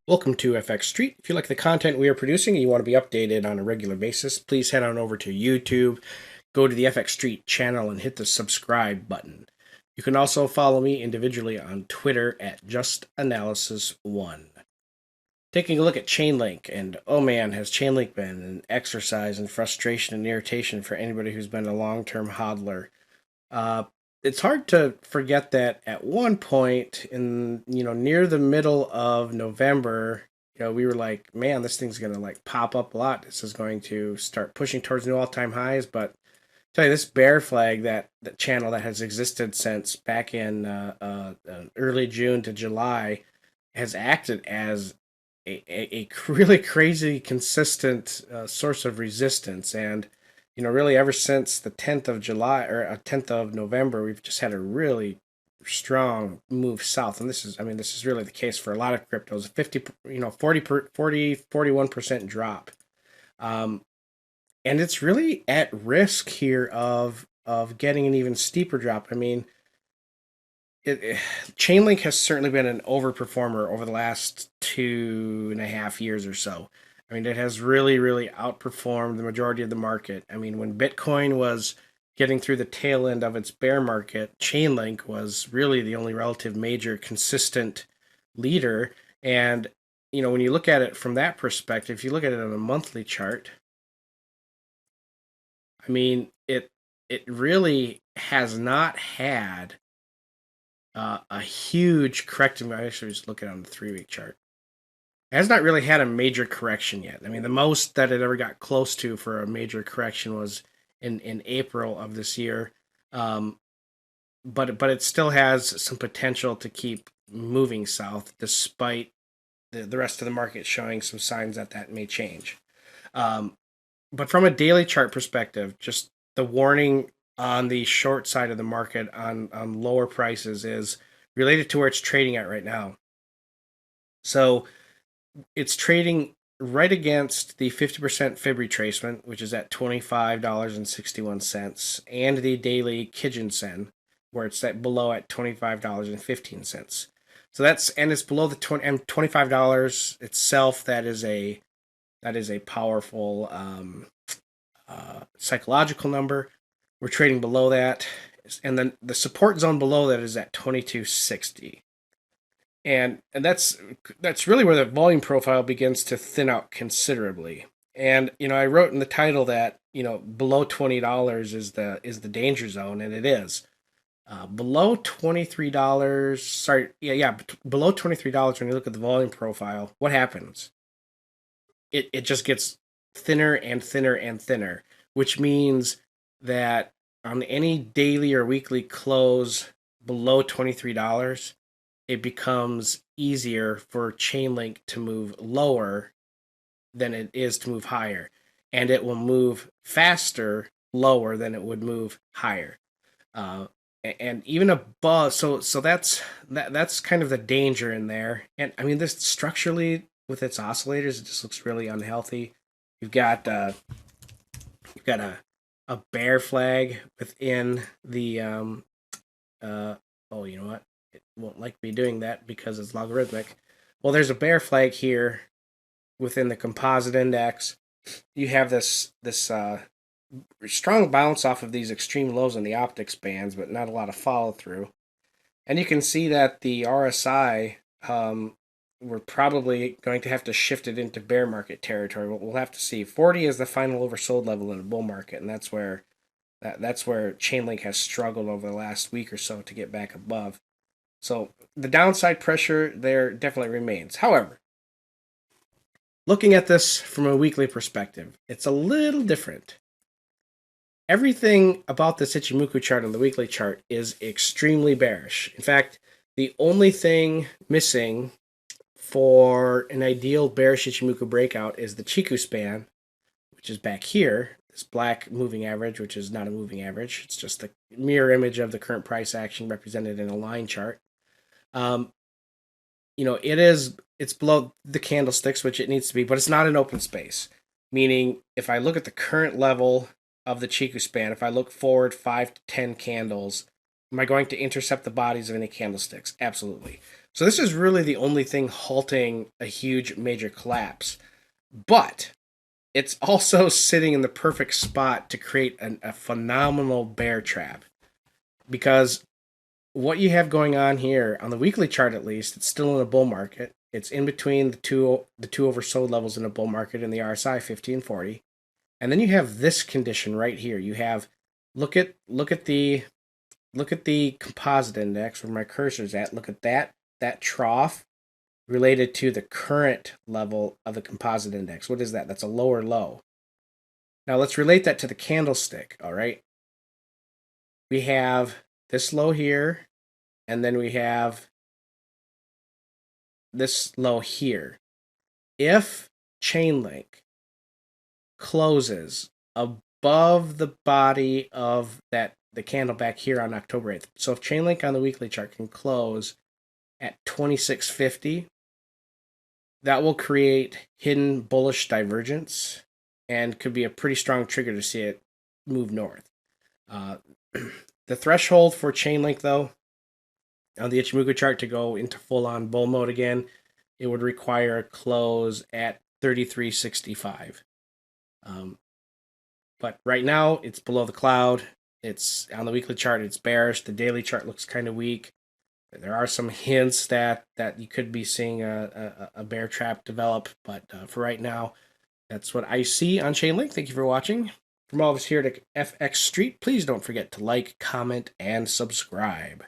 Welcome to FXStreet. If you like the content we are producing and you want to be updated on a regular basis, please head on over to YouTube, go to the FXStreet channel and hit the subscribe button. You can also follow me individually on Twitter at JustAnalysis1. Taking a look at Chainlink, and oh man, has Chainlink been an exercise in frustration and irritation for anybody who's been a long-term hodler. Uh, it's hard to forget that at one point in near the middle of November, we were like, man, this thing's gonna like pop up a lot. This is going to start pushing towards new all-time highs. But I tell you, this bear flag, that channel that has existed since back in early June to July, has acted as a really crazy consistent source of resistance. And really ever since the 10th of July or 10th of November, we've just had a really strong move south. And this is really the case for a lot of cryptos. 50, 41% drop. Um, and it's really at risk here of getting an even steeper drop. I mean, Chainlink has certainly been an overperformer over the last 2.5 years or so. I mean, it has really outperformed the majority of the market. I mean, when Bitcoin was getting through the tail end of its bear market, Chainlink was really the only relative major consistent leader. And, when you look at it from that perspective, if you look at it on a monthly chart, I mean, it really has not had a huge corrective. I should just look at it on the 3-week chart. It has not really had a major correction yet. I mean, the most that it ever got close to for a major correction was in April of this year. But it still has some potential to keep moving south, despite the rest of the market showing some signs that may change. But from a daily chart perspective, just the warning on the short side of the market on lower prices is related to where it's trading at right now. So it's trading right against the 50% fib retracement, which is at $25.61, and the daily Kijun Sen, where it's at below at $25.15. So it's below the $25 itself. That is a powerful psychological number. We're trading below that, and then the support zone below that is at 2260. And that's really where the volume profile begins to thin out considerably. And I wrote in the title that below $20 is the danger zone, and it is. Below $23, sorry, below $23 when you look at the volume profile, what happens? It just gets thinner and thinner and thinner, which means that on any daily or weekly close below $23, it becomes easier for Chainlink to move lower than it is to move higher. And it will move faster lower than it would move higher. And even above, so that's kind of the danger in there. And I mean, this structurally with its oscillators, it just looks really unhealthy. You've got a bear flag within the oh, you know what? It won't like me doing that because it's logarithmic. Well, there's a bear flag here within the composite index. You have this strong bounce off of these extreme lows in the optics bands, but not a lot of follow through. And you can see that the RSI, we're probably going to have to shift it into bear market territory. We'll have to see. 40 is the final oversold level in a bull market, and that's where Chainlink has struggled over the last week or so to get back above. So the downside pressure there definitely remains. However, looking at this from a weekly perspective, it's a little different. Everything about the Ichimoku chart on the weekly chart is extremely bearish. In fact, the only thing missing for an ideal bearish Ichimoku breakout is the Chiku span, which is back here, this black moving average, which is not a moving average. It's just the mirror image of the current price action represented in a line chart. It's below the candlesticks, which it needs to be, but it's not an open space. Meaning, if I look at the current level of the Chiku span, if I look forward 5 to 10 candles, Am I going to intercept the bodies of any candlesticks? Absolutely. So this is really the only thing halting a huge major collapse. But it's also sitting in the perfect spot to create a phenomenal bear trap. Because what you have going on here, on the weekly chart at least, it's still in a bull market. It's in between the two oversold levels in a bull market in the RSI 50 and 40. And then you have this condition right here. You have look at the composite index where my cursor's at. Look at that trough related to the current level of the composite index. What is that? That's a lower low. Now let's relate that to the candlestick, all right? We have this low here, and then we have this low here. If Chainlink closes above the body of the candle back here on October 8th. So if Chainlink on the weekly chart can close at 2650, that will create hidden bullish divergence and could be a pretty strong trigger to see it move north. The threshold for Chainlink, though, on the Ichimoku chart to go into full-on bull mode again, it would require a close at 3365. But right now, it's below the cloud. It's on the weekly chart, it's bearish. The daily chart looks kind of weak. There are some hints that you could be seeing a bear trap develop, but for right now, that's what I see on Chainlink. Thank you for watching. From all of us here at FX Street, please don't forget to like, comment, and subscribe.